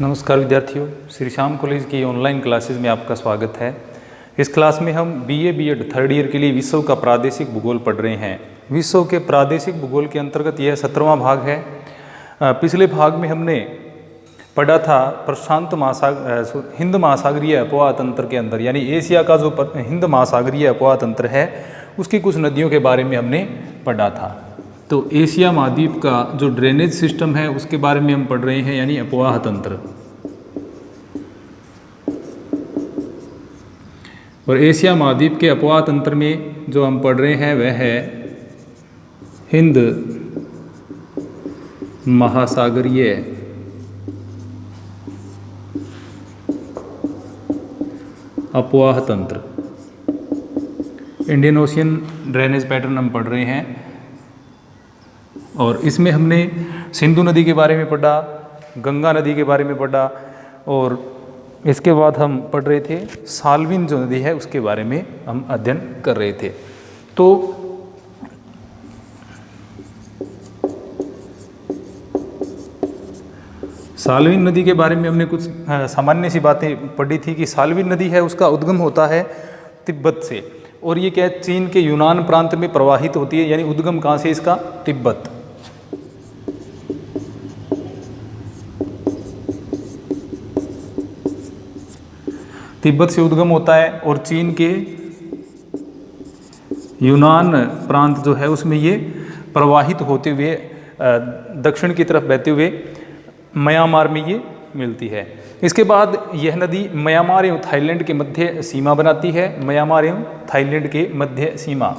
नमस्कार विद्यार्थियों, श्री श्याम कॉलेज की ऑनलाइन क्लासेस में आपका स्वागत है। इस क्लास में हम बीए बीएड थर्ड ईयर के लिए विश्व का प्रादेशिक भूगोल पढ़ रहे हैं। विश्व के प्रादेशिक भूगोल के अंतर्गत यह 17वां भाग है। पिछले भाग में हमने पढ़ा था हिंद महासागरीय अपवाह तंत्र के अंदर, यानी एशिया का जो हिंद महासागरीय अपवाह तंत्र है उसकी कुछ नदियों के बारे में हमने पढ़ा था। तो एशिया महाद्वीप का जो ड्रेनेज सिस्टम है उसके बारे में हम पढ़ रहे हैं, यानी अपवाह तंत्र। और एशिया महाद्वीप के अपवाह तंत्र में जो हम पढ़ रहे हैं वह है हिंद महासागरीय अपवाह तंत्र। इंडियन ओशियन ड्रेनेज पैटर्न हम पढ़ रहे हैं और इसमें हमने सिंधु नदी के बारे में पढ़ा, गंगा नदी के बारे में पढ़ा और इसके बाद हम पढ़ रहे थे साल्विन जो नदी है उसके बारे में हम अध्ययन कर रहे थे। तो साल्विन नदी के बारे में हमने कुछ सामान्य सी बातें पढ़ी थी कि साल्विन नदी है उसका उद्गम होता है तिब्बत से, और ये क्या है, चीन के यूनान प्रांत में प्रवाहित होती है। यानी उद्गम कहाँ से इसका? तिब्बत। तिब्बत से उद्गम होता है और चीन के यूनान प्रांत जो है उसमें ये प्रवाहित होते हुए दक्षिण की तरफ बहते हुए म्यांमार में ये मिलती है। इसके बाद यह नदी म्यांमार एवं थाईलैंड के मध्य सीमा बनाती है। म्यांमार एवं थाईलैंड के मध्य सीमा।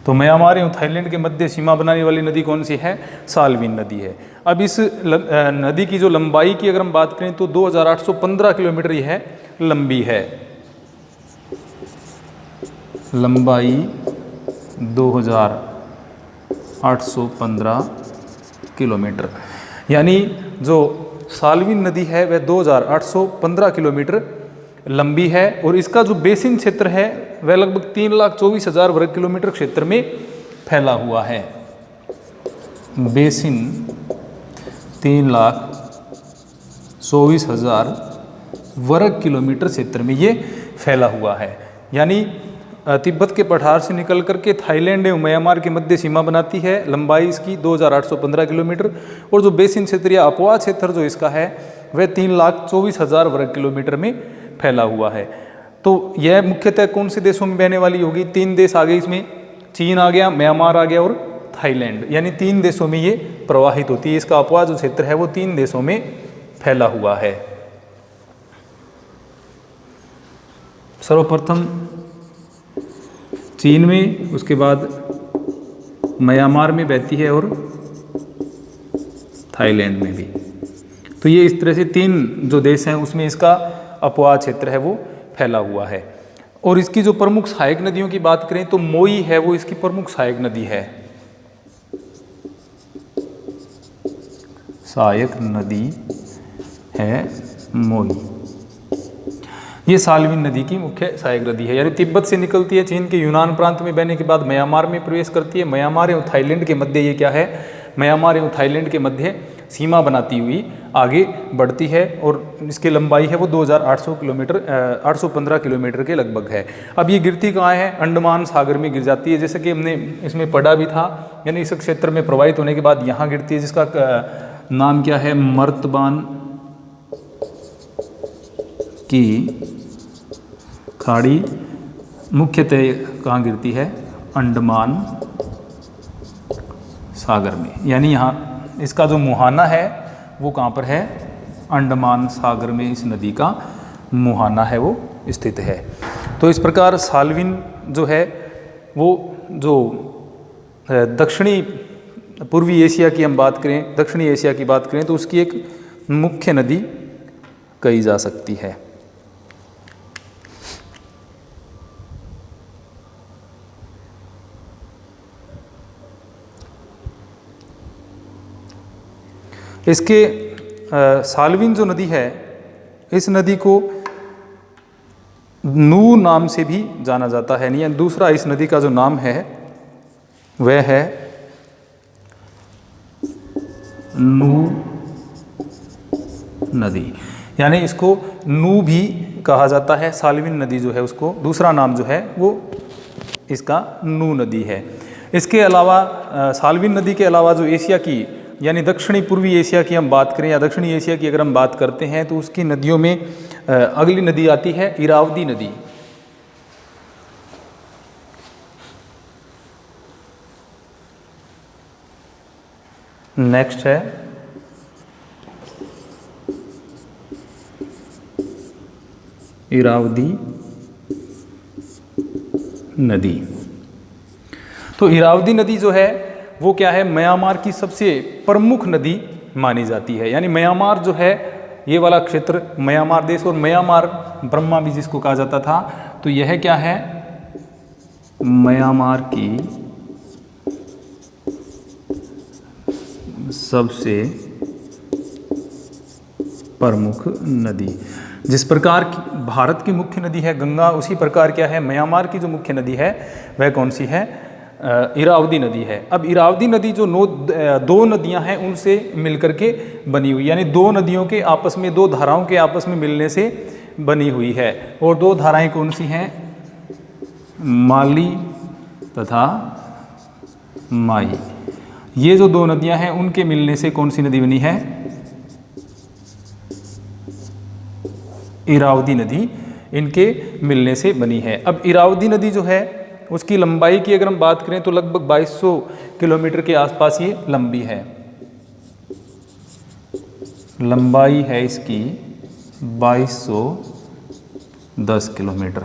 तो म्यांमार एवं थाईलैंड के मध्य सीमा बनाने वाली नदी कौन सी है? साल्विन नदी है। अब इस नदी की जो लंबाई की अगर हम बात करें तो 2815 किलोमीटर यह लंबी है। लंबाई 2815 किलोमीटर, यानी जो साल्विन नदी है वह 2815 किलोमीटर लंबी है और इसका जो बेसिन क्षेत्र है वह लगभग 3,24,000 वर्ग किलोमीटर क्षेत्र में फैला हुआ है। बेसिन 3,24,000 वर्ग किलोमीटर क्षेत्र में ये फैला हुआ है। यानी तिब्बत के पठार से निकल करके थाईलैंड एवं म्यांमार के मध्य सीमा बनाती है। लंबाई इसकी 2815 किलोमीटर और जो बेसिन क्षेत्र या अपवाह क्षेत्र जो इसका है वह 3,24,000 वर्ग किलोमीटर में फैला हुआ है। तो यह मुख्यतः कौन से देशों में बहने वाली होगी? 3 देश आ गए इसमें, चीन आ गया, म्यांमार आ गया और थाईलैंड, यानी 3 देशों में ये प्रवाहित होती है। इसका अपवाह जो क्षेत्र है वो 3 देशों में फैला हुआ है। सर्वप्रथम चीन में, उसके बाद म्यांमार में बहती है और थाईलैंड में भी। तो ये इस तरह से 3 जो देश हैं उसमें इसका अपवाह क्षेत्र है वो फैला हुआ है। और इसकी जो प्रमुख सहायक नदियों की बात करें तो मोई है वो इसकी प्रमुख सहायक नदी है। सहायक नदी है मोई। ये साल्विन नदी की मुख्य सहायक नदी है। यानी तिब्बत से निकलती है, चीन के यूनान प्रांत में बहने के बाद म्यांमार में प्रवेश करती है। म्यांमार एवं थाईलैंड के मध्य ये क्या है? म्यांमार एवं थाईलैंड के मध्य सीमा बनाती हुई आगे बढ़ती है और इसकी लंबाई है वो 2815 किलोमीटर के लगभग है। अब ये गिरती कहाँ है? अंडमान सागर में गिर जाती है, जैसे कि हमने इसमें पढ़ा भी था। यानी इस क्षेत्र में प्रवाहित होने के बाद यहाँ गिरती है, जिसका नाम क्या है? मर्तबान की खाड़ी। मुख्यतः कहाँ गिरती है? अंडमान सागर में। यानी यहाँ इसका जो मुहाना है वो कहाँ पर है? अंडमान सागर में इस नदी का मुहाना है वो स्थित है। तो इस प्रकार साल्विन जो है वो जो दक्षिणी पूर्वी एशिया की हम बात करें, दक्षिणी एशिया की बात करें तो उसकी एक मुख्य नदी कही जा सकती है। इसके साल्विन जो नदी है, इस नदी को नू नाम से भी जाना जाता है। यानी दूसरा इस नदी का जो नाम है वह है नू नदी। यानी इसको नू भी कहा जाता है। साल्विन नदी जो है उसको दूसरा नाम जो है वो इसका नू नदी है। इसके अलावा साल्विन नदी के अलावा जो एशिया की यानी दक्षिणी पूर्वी एशिया की हम बात करें या दक्षिणी एशिया की अगर हम बात करते हैं तो उसकी नदियों में अगली नदी आती है इरावदी नदी। नेक्स्ट है इरावदी नदी। तो इरावदी नदी जो है वो क्या है, म्यांमार की सबसे प्रमुख नदी मानी जाती है। यानी म्यांमार जो है ये वाला क्षेत्र म्यांमार देश, और म्यांमार ब्रह्मा भी जिसको कहा जाता था, तो यह क्या है, म्यांमार की सबसे प्रमुख नदी। जिस प्रकार भारत की मुख्य नदी है गंगा, उसी प्रकार क्या है म्यांमार की जो मुख्य नदी है वह कौन सी है, इरावदी नदी है। अब इरावदी नदी जो दो नदियां हैं उनसे मिलकर के बनी हुई, यानी दो नदियों के आपस में, दो धाराओं के आपस में मिलने से बनी हुई है। और दो धाराएं कौन सी हैं, माली तथा माई। ये जो दो नदियां हैं उनके मिलने से कौन सी नदी बनी है, इरावदी नदी इनके मिलने से बनी है। अब इरावदी नदी जो है उसकी लंबाई की अगर हम बात करें तो लगभग 2200 किलोमीटर के आसपास ये लंबी है। लंबाई है इसकी 2210 किलोमीटर।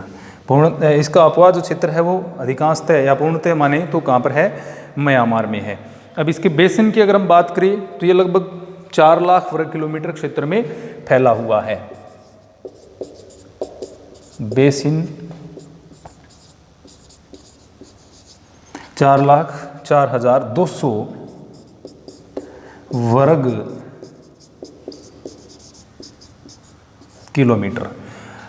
पूर्ण इसका अपवाद जो क्षेत्र है वो अधिकांशतः या पूर्णतः माने तो कहाँ पर है, म्यांमार में है। अब इसके बेसिन की अगर हम बात करें तो ये लगभग 4 लाख वर्ग किलोमीटर क्षेत्र में फैला हुआ है। बेसिन 4,04,200 वर्ग किलोमीटर।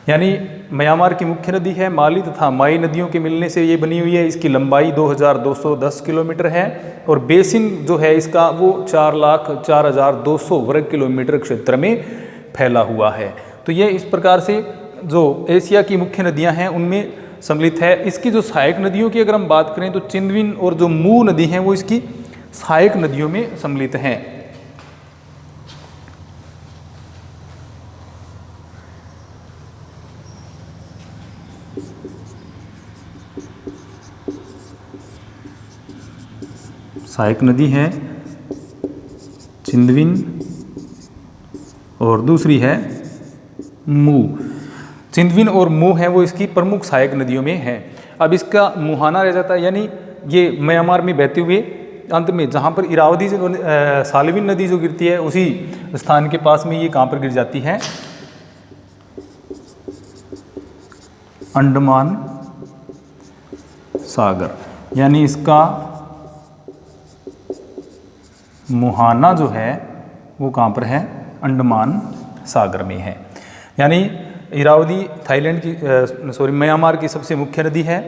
यानी म्यांमार की मुख्य नदी है, माली तथा माई नदियों के मिलने से ये बनी हुई है। इसकी लंबाई 2,210 किलोमीटर है और बेसिन जो है इसका वो 4,04,200 वर्ग किलोमीटर क्षेत्र में फैला हुआ है। तो ये इस प्रकार से जो एशिया की मुख्य नदियां हैं उनमें सम्मिलित है। इसकी जो सहायक नदियों की अगर हम बात करें तो चिंदविन और जो मू नदी हैं वो इसकी सहायक नदियों में सम्मिलित हैं। सहायक नदी है चिंदविन और दूसरी है मू। चिंदविन और मू है वो इसकी प्रमुख सहायक नदियों में है। अब इसका मुहाना रह जाता है, यानी ये म्यांमार में बहते हुए अंत में जहाँ पर इरावदी साल्विन नदी जो गिरती है उसी स्थान के पास में ये कहाँ पर गिर जाती है, अंडमान सागर। यानी इसका मुहाना जो है वो कहाँ पर है, अंडमान सागर में है। यानी इरावदी थाईलैंड की म्यांमार की सबसे मुख्य नदी है,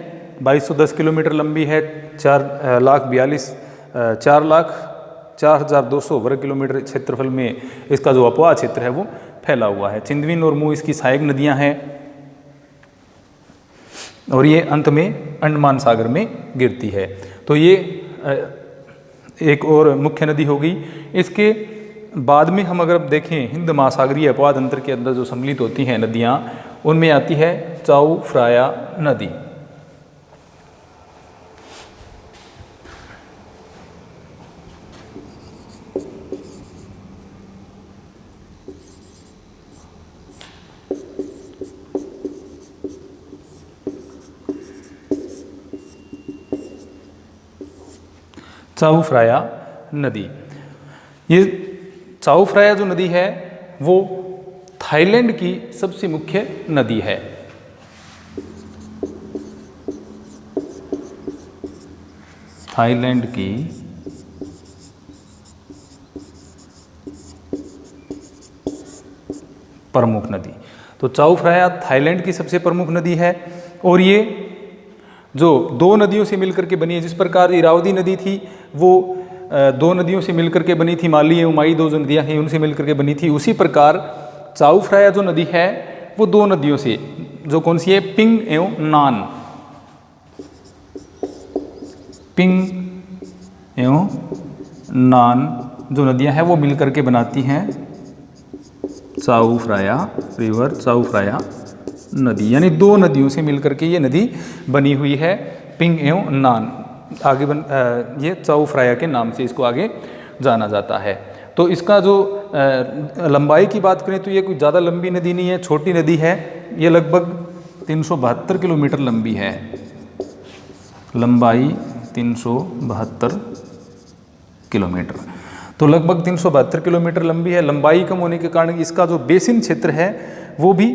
2210 किलोमीटर लंबी है, 4,04,200 वर्ग किलोमीटर क्षेत्रफल में इसका जो अपवाह क्षेत्र है वो फैला हुआ है। चिंदविन और मू इसकी सहायक नदियां हैं और ये अंत में अंडमान सागर में गिरती है। तो ये एक और मुख्य नदी होगी। इसके बाद में हम अगर देखें हिंद महासागरीय अपवाद अंतर के अंदर जो सम्मिलित होती हैं नदियां, उनमें आती है चाऊ फ्राया नदी। चाऊ फ्राया नदी, ये चाऊ फ्राया जो नदी है वो थाईलैंड की सबसे मुख्य नदी है। थाईलैंड की प्रमुख नदी। तो चाओ फ्राया थाईलैंड की सबसे प्रमुख नदी है और ये जो दो नदियों से मिलकर के बनी है। जिस प्रकार इरावदी नदी थी वो दो नदियों से मिलकर के बनी थी, माली एवं माई दो जो नदियाँ हैं उनसे मिलकर के बनी थी, उसी प्रकार चाओ फ्राया जो नदी है वो दो नदियों से, जो कौन सी है, पिंग एवं नान, पिंग एवं नान जो नदियां हैं वो मिलकर के बनाती हैं चाओ फ्राया रिवर, चाओ फ्राया नदी। यानी दो नदियों से मिलकर के ये नदी बनी हुई है, पिंग एवं नान। आगे ये चाओ फ्राया के नाम से इसको आगे जाना जाता है। तो इसका जो लंबाई की बात करें तो ये कोई ज़्यादा लंबी नदी नहीं है, छोटी नदी है। ये लगभग 372 किलोमीटर लंबी है, लंबाई 372 किलोमीटर। तो लगभग 372 किलोमीटर लंबी है। लंबाई कम होने के कारण इसका जो बेसिन क्षेत्र है वो भी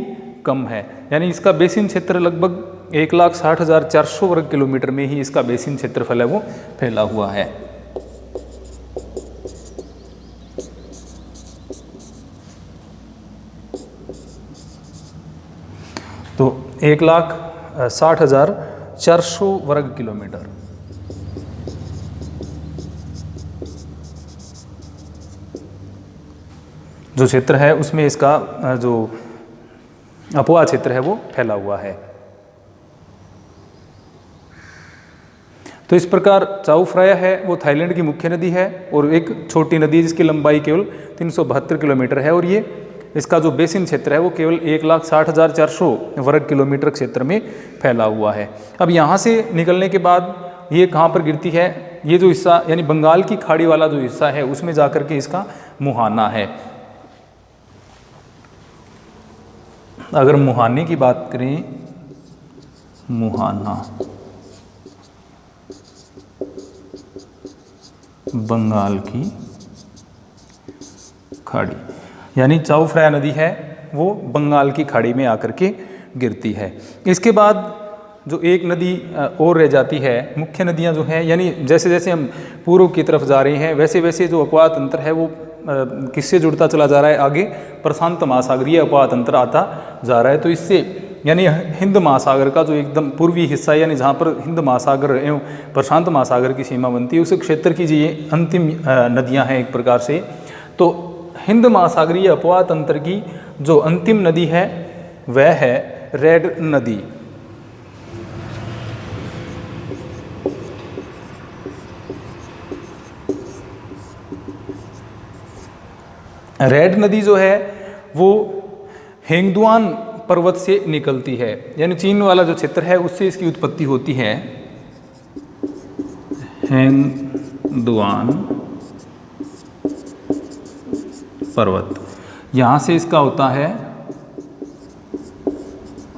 कम है, यानी इसका बेसिन क्षेत्र लगभग 1,60,400 वर्ग किलोमीटर में ही इसका बेसिन क्षेत्रफल है वो फैला हुआ है। तो 1,60,400 वर्ग किलोमीटर। जो क्षेत्र है उसमें इसका जो अपवा क्षेत्र है वो फैला हुआ है। तो इस प्रकार चाओ फ्राया है वो थाईलैंड की मुख्य नदी है और एक छोटी नदी है जिसकी लंबाई केवल 372 किलोमीटर है और ये इसका जो बेसिन क्षेत्र है वो केवल 1,60,400 वर्ग किलोमीटर क्षेत्र में फैला हुआ है। अब यहाँ से निकलने के बाद ये कहाँ पर गिरती है, ये जो हिस्सा यानी बंगाल की खाड़ी वाला जो हिस्सा है उसमें जाकर के इसका मुहाना है। अगर मुहाने की बात करें, मुहाना बंगाल की खाड़ी, यानी चाओ फ्राया नदी है वो बंगाल की खाड़ी में आकर के गिरती है। इसके बाद जो एक नदी और रह जाती है, मुख्य नदियां जो हैं, यानी जैसे जैसे हम पूर्व की तरफ जा रहे हैं वैसे वैसे जो अपवा तंत्र है वो किससे जुड़ता चला जा रहा है, आगे प्रशांत महासागरीय अपवा तंत्र आता जा रहा है। तो इससे यानी हिंद महासागर का जो एकदम पूर्वी हिस्सा है, यानी जहाँ पर हिंद महासागर एवं प्रशांत महासागर की सीमा बनती है, उस क्षेत्र की जो ये अंतिम नदियाँ हैं एक प्रकार से, तो हिंद महासागरीय अपवा तंत्र की जो अंतिम नदी है वह है रेड नदी। रेड नदी जो है वो हेंगदुआन पर्वत से निकलती है, यानी चीन वाला जो क्षेत्र है उससे इसकी उत्पत्ति होती है। हेंगदुआन पर्वत, यहाँ से इसका होता है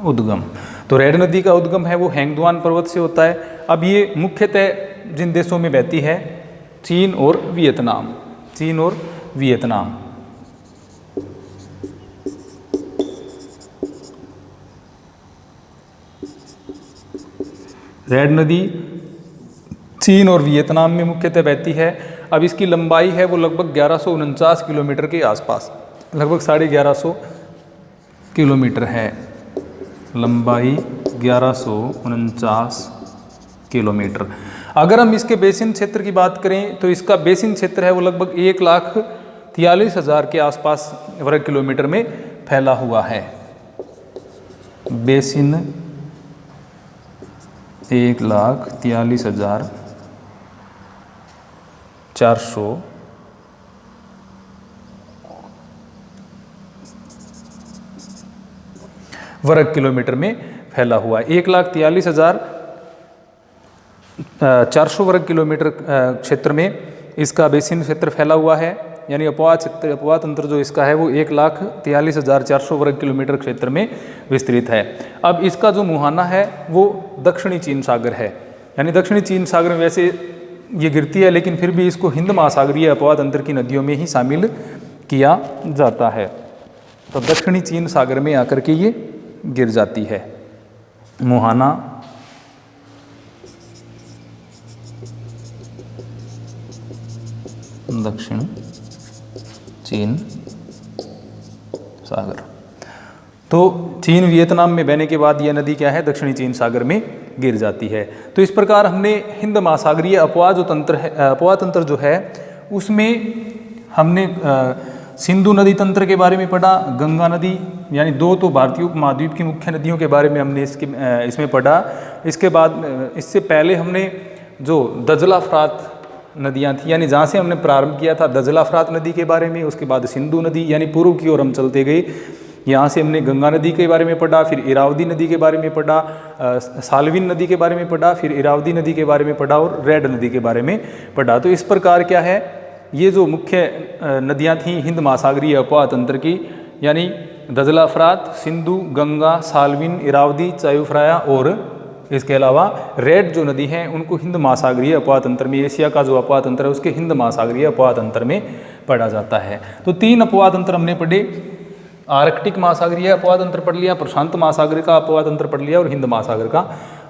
उद्गम। तो रेड नदी का उद्गम है वो हेंगदुआन पर्वत से होता है। अब ये मुख्यतः जिन देशों में बहती है, चीन और वियतनाम, चीन और वियतनाम। रेड नदी चीन और वियतनाम में मुख्यतः बहती है। अब इसकी लंबाई है वो लगभग 1149 किलोमीटर के आसपास, लगभग 1150 किलोमीटर है, लंबाई 1149 किलोमीटर। अगर हम इसके बेसिन क्षेत्र की बात करें तो इसका बेसिन क्षेत्र है वो लगभग 1,43,000 के आसपास वर्ग किलोमीटर में फैला हुआ है। बेसिन 1,43,400 वर्ग किलोमीटर में फैला हुआ है। 1,43,400 वर्ग किलोमीटर क्षेत्र में इसका बेसिन क्षेत्र फैला हुआ है, यानी अपवा क्षेत्र, अपवा तंत्र जो इसका है वो 1,43,400 वर्ग किलोमीटर क्षेत्र में विस्तृत है। अब इसका जो मुहाना है वो दक्षिणी चीन सागर है, यानी दक्षिणी चीन सागर में वैसे ये गिरती है लेकिन फिर भी इसको हिंद महासागरीय अपवा तंत्र की नदियों में ही शामिल किया जाता है। तो दक्षिणी चीन सागर में आकर के ये गिर जाती है। मुहाना दक्षिण चीन सागर। तो चीन वियतनाम में बहने के बाद यह नदी क्या है, दक्षिणी चीन सागर में गिर जाती है। तो इस प्रकार हमने हिंद महासागरीय अपवाह जो तंत्र है, अपवाह तंत्र जो है उसमें हमने सिंधु नदी तंत्र के बारे में पढ़ा, गंगा नदी यानी दो तो भारतीय उपमहाद्वीप की मुख्य नदियों के बारे में हमने इसमें पढ़ा। इसके बाद इससे पहले हमने जो दजला फरात नदियाँ थी यानी जहाँ से हमने प्रारंभ किया था दजला फरात नदी के बारे में, उसके बाद सिंधु नदी यानी पूर्व की ओर हम चलते गए, यहाँ से हमने गंगा नदी के बारे में पढ़ा, फिर इरावदी नदी के बारे में पढ़ा, साल्विन नदी के बारे में पढ़ा, फिर इरावदी नदी के बारे में पढ़ा और रेड नदी के बारे में पढ़ा। तो इस प्रकार क्या है, ये जो मुख्य नदियाँ थीं हिंद महासागरीय अपवाह तंत्र की यानी दजला फरात, सिंधु, गंगा, साल्विन, इरावदी, चायुफ्राया और इसके अलावा रेड जो नदी हैं उनको हिंद महासागरीय अपवाह तंत्र में, एशिया का जो अपवाह तंत्र है उसके हिंद महासागरीय अपवाह तंत्र में पढ़ा जाता है। तो 3 अपवाह तंत्र हमने पढ़े, आर्कटिक महासागरीय अपवाह तंत्र पढ़ लिया, प्रशांत महासागर का अपवाह तंत्र पढ़ लिया और हिंद महासागर का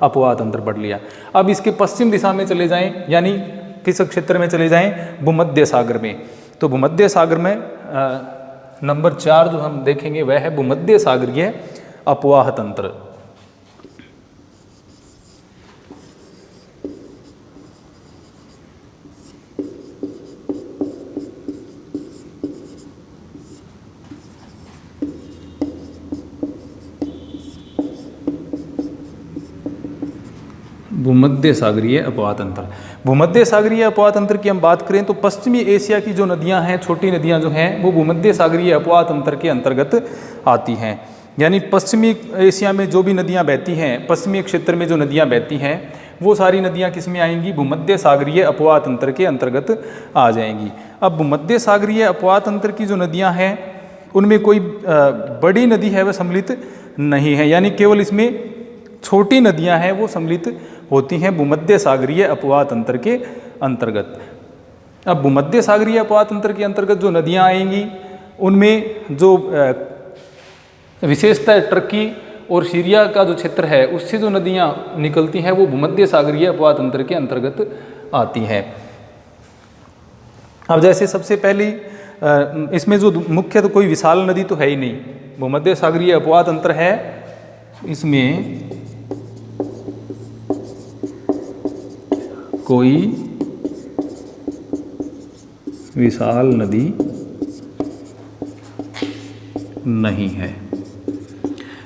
अपवाह तंत्र पढ़ लिया। अब इसके पश्चिम दिशा में चले जाएं यानी किस क्षेत्र में चले जाएं, भूमध्य सागर में। तो भूमध्य सागर में नंबर 4 जो हम देखेंगे वह है भूमध्य सागरीय अपवाह तंत्र। भूमध्य सागरीय अपवाह तंत्र। भूमध्य सागरीय अपवाह तंत्र की हम बात करें तो पश्चिमी एशिया की जो नदियां हैं, छोटी नदियां जो हैं वो भूमध्य सागरीय अपवाह तंत्र के अंतर्गत आती हैं। यानी पश्चिमी एशिया में जो भी नदियां बहती हैं, पश्चिमी क्षेत्र में जो नदियां बहती हैं वो सारी नदियां किस में आएंगी, भूमध्य सागरीय अपवाह तंत्र के अंतर्गत आ जाएंगी। अब भूमध्य सागरीय अपवाह तंत्र की जो नदियाँ हैं उनमें कोई बड़ी नदी है वह सम्मिलित नहीं है, यानी केवल इसमें छोटी नदियां हैं वो सम्मिलित होती हैं भूमध्य सागरीय अपवाह तंत्र के अंतर्गत। अब भूमध्य सागरीय अपवाह तंत्र के अंतर्गत जो नदियां आएंगी उनमें जो विशेषतः टर्की और सीरिया का जो क्षेत्र है उससे जो नदियां निकलती हैं वो भूमध्य सागरीय अपवाह तंत्र के अंतर्गत आती हैं। अब जैसे सबसे पहली इसमें जो मुख्य तो कोई विशाल नदी तो है ही नहीं, भूमध्य सागरीय अपवाह तंत्र है इसमें कोई विशाल नदी नहीं है,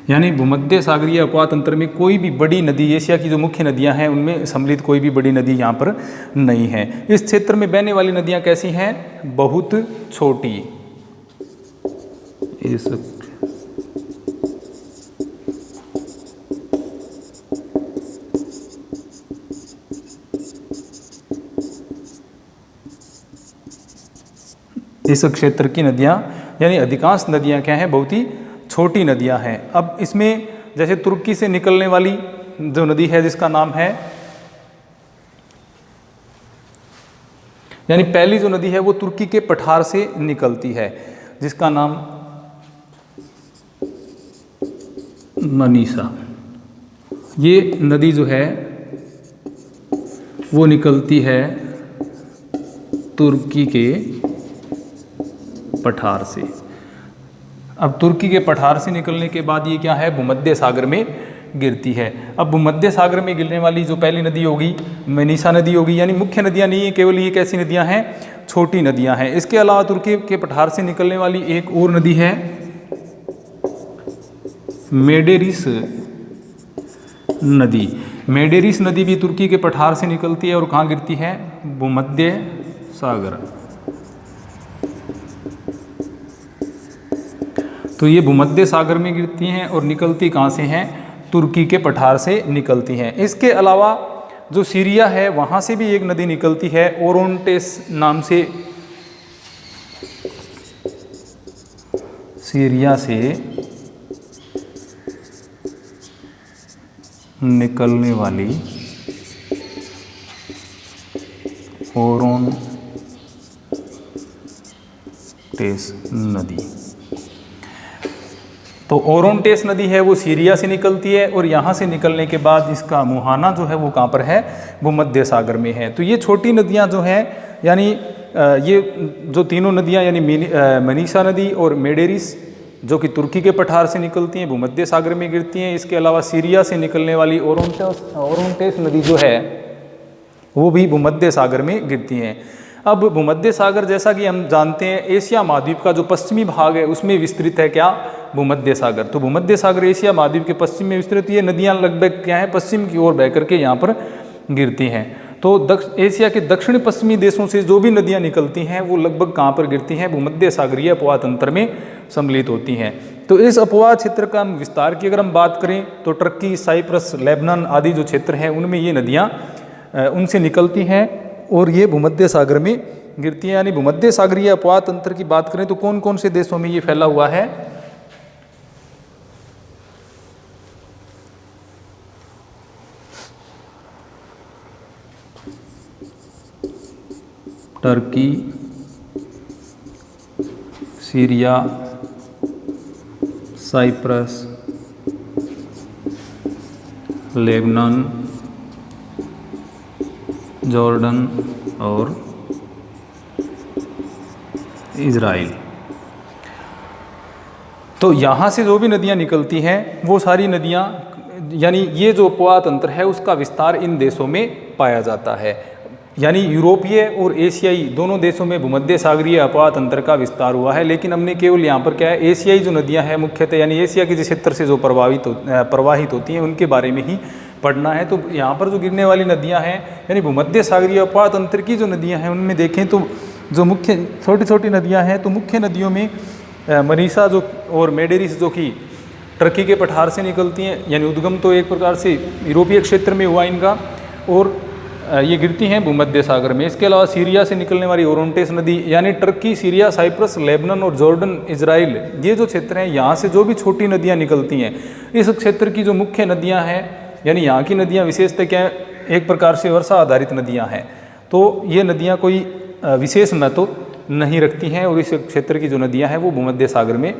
यानी भूमध्य सागरीय अपवाह तंत्र में कोई भी बड़ी नदी, एशिया की जो मुख्य नदियां हैं उनमें सम्मिलित कोई भी बड़ी नदी यहाँ पर नहीं है। इस क्षेत्र में बहने वाली नदियां कैसी हैं, बहुत छोटी। इस क्षेत्र की नदियां यानी अधिकांश नदियां क्या हैं, बहुत ही छोटी नदियां हैं। अब इसमें जैसे तुर्की से निकलने वाली जो नदी है जिसका नाम है, यानी पहली जो नदी है वो तुर्की के पठार से निकलती है जिसका नाम मनीषा। ये नदी जो है वो निकलती है तुर्की के पठार से। अब तुर्की के पठार से निकलने के बाद ये क्या है, भूमध्य सागर में गिरती है। अब भूमध्य सागर में गिरने वाली जो पहली नदी होगी मनीषा नदी होगी, यानी मुख्य नदियां नहीं है, केवल ये कैसी नदियां हैं, छोटी नदियां हैं। इसके अलावा तुर्की के पठार से निकलने वाली एक और नदी है मेडेरिस नदी। मेडेरिस नदी भी तुर्की के पठार से निकलती है और कहाँ गिरती है, भूमध्य सागर। तो ये भूमध्य सागर में गिरती हैं और निकलती कहाँ से हैं, तुर्की के पठार से निकलती हैं। इसके अलावा जो सीरिया है वहाँ से भी एक नदी निकलती है ओरोंटेस नाम से। सीरिया से निकलने वाली ओरोंटेस नदी, तो ओरोंटेस नदी है वो सीरिया से निकलती है और यहाँ से निकलने के बाद इसका मुहाना जो है वो कहाँ पर है, भूमध्य सागर में है। तो ये छोटी नदियाँ जो हैं, यानी ये जो तीनों नदियाँ यानी मनीषा नदी और मेडेरिस जो कि तुर्की के पठार से निकलती हैं, भूमध्य सागर में गिरती हैं। इसके अलावा सीरिया से निकलने वाली ओरोंटेस नदी जो है वो भी भूमध्य सागर में गिरती हैं। अब भूमध्य सागर जैसा कि हम जानते हैं एशिया महाद्वीप का जो पश्चिमी भाग है उसमें विस्तृत है क्या, भूमध्य सागर। तो भूमध्य सागर एशिया महाद्वीप के पश्चिम में विस्तृत, ये नदियाँ लगभग क्या है पश्चिम की ओर बह करके यहाँ पर गिरती हैं। तो एशिया के दक्षिण पश्चिमी देशों से जो भी नदियाँ निकलती हैं वो लगभग कहाँ पर गिरती हैं, भूमध्य सागरीय अपवाह तंत्र में सम्मिलित होती हैं। तो इस अपवाह क्षेत्र का विस्तार की अगर हम बात करें तो टर्की, साइप्रस, लेबनान आदि जो क्षेत्र हैं उनमें ये नदियाँ उनसे निकलती हैं और ये भूमध्य सागर में गिरती हैं। यानी भूमध्य सागरीय अपवाह तंत्र की बात करें तो कौन कौन से देशों में ये फैला हुआ है, Turkey, Syria, Cyprus, Lebanon, Jordan और इज़राइल। तो यहाँ से जो भी नदियाँ निकलती हैं वो सारी नदियाँ, यानी ये जो अपवाह तंत्र है उसका विस्तार इन देशों में पाया जाता है। यानी यूरोपीय और एशियाई दोनों देशों में भूमध्य सागरीय अपवाह तंत्र का विस्तार हुआ है। लेकिन हमने केवल यहाँ पर क्या है एशियाई जो नदियाँ हैं मुख्यतः यानी एशिया के क्षेत्र से जो प्रवाहित होती हैं उनके बारे में ही पढ़ना है। तो यहाँ पर जो गिरने वाली नदियाँ हैं यानी भूमध्य सागरीय अपवाह तंत्र की जो नदियाँ हैं उनमें देखें तो जो मुख्य छोटी छोटी नदियाँ हैं तो मुख्य नदियों में मनीषा जो और मेडेरिस जो कि टर्की के पठार से निकलती हैं, यानी उद्गम तो एक प्रकार से यूरोपीय क्षेत्र में हुआ इनका, और ये गिरती हैं भूमध्य सागर में। इसके अलावा सीरिया से निकलने वाली ओरोंटेस नदी, यानी टर्की, सीरिया, साइप्रस, लेबनान और जॉर्डन, इजराइल, ये जो क्षेत्र हैं यहाँ से जो भी छोटी नदियाँ निकलती हैं इस क्षेत्र की जो मुख्य नदियाँ हैं यानी यहाँ की नदियाँ विशेषतः क्या है एक प्रकार से वर्षा आधारित नदियाँ हैं। तो ये नदियाँ कोई विशेष महत्व नहीं रखती हैं और इस क्षेत्र की जो नदियाँ हैं वो भूमध्य सागर में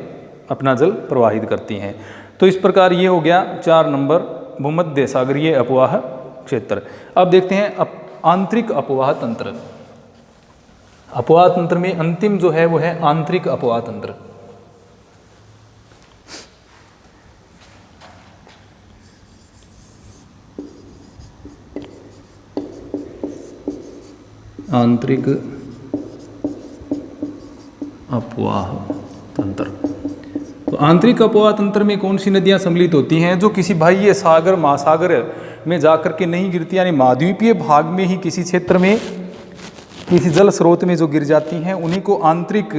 अपना जल प्रवाहित करती हैं। तो इस प्रकार ये हो गया 4 नंबर भूमध्य सागरीय अपवाह क्षेत्र। अब देखते हैं आंतरिक अपवाह तंत्र। अपवाह तंत्र में अंतिम जो है वो है आंतरिक अपवाह तंत्र। आंतरिक अपवाह तंत्र। तो आंतरिक अपवाह तंत्र में कौन सी नदियां सम्मिलित होती हैं जो किसी बाह्य सागर महासागर में जाकर के नहीं गिरती, यानी महाद्वीपीय भाग में ही किसी क्षेत्र में किसी जल स्रोत में जो गिर जाती हैं उन्हीं को आंतरिक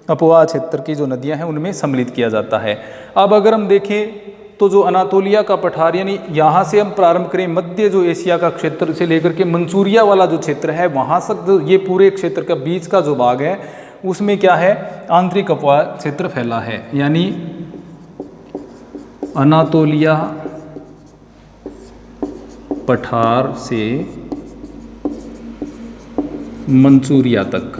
अपवाह क्षेत्र की जो नदियां हैं उनमें सम्मिलित किया जाता है। अब अगर हम देखें तो जो अनातोलिया का पठार, यानी यहाँ से हम प्रारंभ करें मध्य जो एशिया का क्षेत्र से लेकर के मंचूरिया वाला जो क्षेत्र है वहाँ तक जो ये पूरे क्षेत्र का बीच का जो भाग है उसमें क्या है आंतरिक अपवाह क्षेत्र फैला है। यानी अनातोलिया पठार से मंचूरिया तक,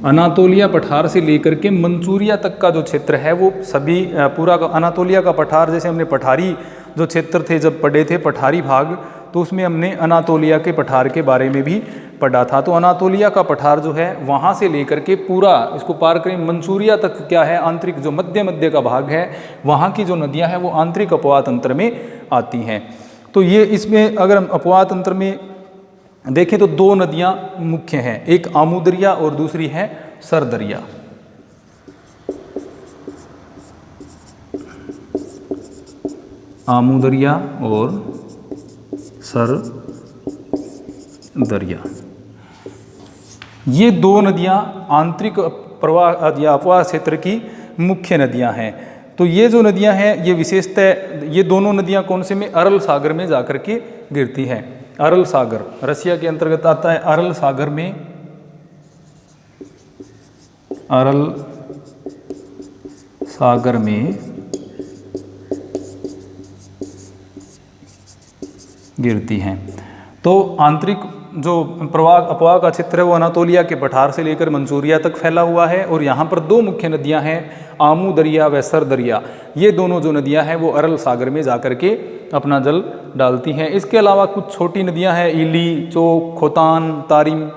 अनातोलिया पठार से लेकर के मंचूरिया तक का जो क्षेत्र है वो सभी पूरा अनातोलिया का पठार, जैसे हमने पठारी जो क्षेत्र थे जब पढ़े थे पठारी भाग, तो उसमें हमने अनातोलिया के पठार के बारे में भी पढ़ा था। तो अनातोलिया का पठार जो है वहाँ से लेकर के पूरा इसको पार करें मंचूरिया तक क्या है आंतरिक जो मध्य का भाग है वहाँ की जो नदियाँ हैं वो आंतरिक अपवाह तंत्र में आती हैं। तो ये इसमें अगर हम अपवाह तंत्र में देखें तो 2 नदियाँ मुख्य हैं, एक आमू दरिया और दूसरी है सर दरिया। आमू दरिया और सर दरिया, ये 2 नदियाँ आंतरिक प्रवाह या अपवाह क्षेत्र की मुख्य नदियाँ हैं। तो ये जो नदियाँ हैं ये विशेषतः ये दोनों नदियाँ कौन से में अरल सागर में जाकर के गिरती हैं। अरल सागर रसिया के अंतर्गत आता है। अरल सागर में, अरल सागर में गिरती हैं। तो आंतरिक जो प्रवाह अपवाह का क्षेत्र है वो अनातोलिया के पठार से लेकर मंचूरिया तक फैला हुआ है और यहाँ पर 2 मुख्य नदियाँ हैं आमू दरिया व सर दरिया। ये दोनों जो नदियाँ हैं वो अरल सागर में जाकर के अपना जल डालती हैं। इसके अलावा कुछ छोटी नदियाँ हैं इली, चोक, खोतान, तारिम।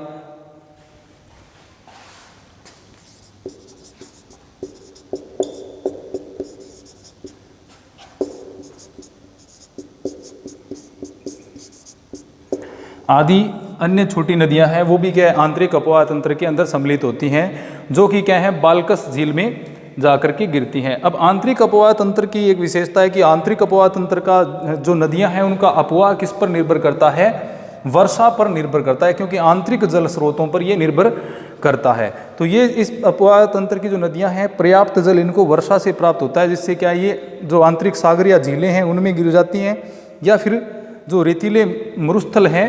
आदि अन्य छोटी नदियां हैं वो भी क्या है आंतरिक अपवाह तंत्र के अंदर सम्मिलित होती हैं, जो कि क्या है बाल्कस झील में जाकर के गिरती हैं। अब आंतरिक अपवाह तंत्र की एक विशेषता है कि आंतरिक अपवाह तंत्र का जो नदियां हैं उनका अपवाह किस पर निर्भर करता है, वर्षा पर निर्भर करता है, क्योंकि आंतरिक जल स्रोतों पर यह निर्भर करता है। तो ये इस अपवाह तंत्र की जो नदियां हैं पर्याप्त जल इनको वर्षा से प्राप्त होता है, जिससे क्या ये जो आंतरिक सागर या झीलें हैं उनमें गिर जाती हैं, या फिर जो रेतीले मरुस्थल हैं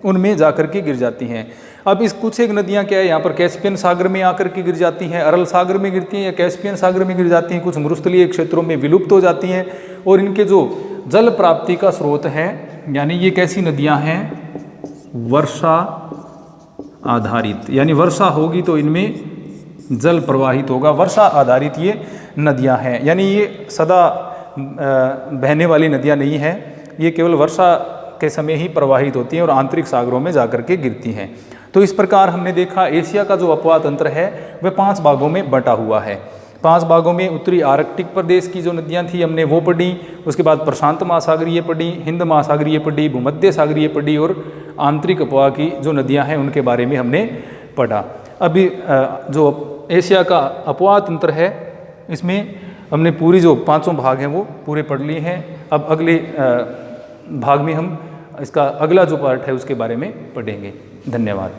उनमें जाकर के गिर जाती हैं। अब इस कुछ एक नदियां क्या है यहाँ पर कैस्पियन सागर में आकर के गिर जाती हैं, अरल सागर में गिरती हैं या कैस्पियन सागर में गिर जाती हैं, कुछ मरुस्थलीय क्षेत्रों में विलुप्त हो जाती हैं। और इनके जो जल प्राप्ति का स्रोत है, यानी ये कैसी नदियां हैं, वर्षा आधारित, यानी वर्षा होगी तो इनमें जल प्रवाहित होगा, वर्षा आधारित ये नदियां हैं। यानी ये सदा बहने वाली नदियां नहीं हैं, ये केवल वर्षा के समय ही प्रवाहित होती हैं और आंतरिक सागरों में जाकर के गिरती हैं। तो इस प्रकार हमने देखा एशिया का जो अपवाह तंत्र है वह 5 भागों में बटा हुआ है। 5 भागों में उत्तरी आर्कटिक प्रदेश की जो नदियां थी हमने वो पढ़ी, उसके बाद प्रशांत महासागरीय पढ़ी, हिंद महासागरीय पढ़ी, भूमध्य सागरीय पढ़ी, और आंतरिक अपवाह की जो नदियां हैं उनके बारे में हमने पढ़ा। अभी जो एशिया का अपवाह तंत्र है इसमें हमने पूरी जो 5 भाग हैं वो पूरे पढ़ लिए हैं। अब अगले भाग में हम इसका अगला जो पार्ट है उसके बारे में पढ़ेंगे। धन्यवाद।